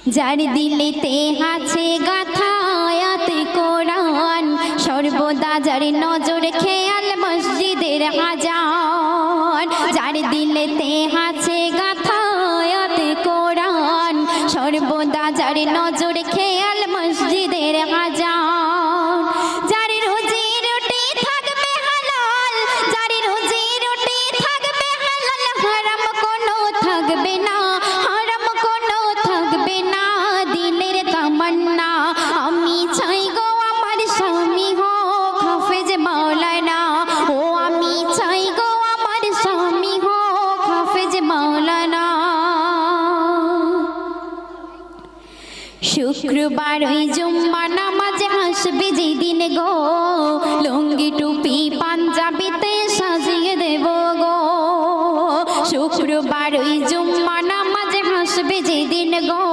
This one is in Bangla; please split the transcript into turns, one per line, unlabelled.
যার দিলেতে আছে গাথা আয়াত কোরআন, সর্বদা যার নজর খেয়াল মসজিদের আজান। যার দিলেতে আছে গাথা আয়াত কোরআন, সর্বদা যার নজর খেয়াল মসজিদের আজান। যার রুজি রুটি থাকবে হালাল, যার রুজি রুটি থাকবে হালাল, হারাম কোনো থাকবে না, হারাম কোনো থাকবে না। দিলের তামান্না আমি চাই গো আমার স্বামী হোক হাফেজ মাওলানা, ও আমি চাই গো আমার স্বামী হোক হাফেজ মাওলানা। শুক্রবার ওই জুম্মা নামাজে হাসবে যেদিন গো, লুঙ্গি টুপি পাঞ্জাবিতে সাজিয়ে দেব গো। শুক্রবার ওই জুম্মা নামাজে হাসবে যেদিন গো।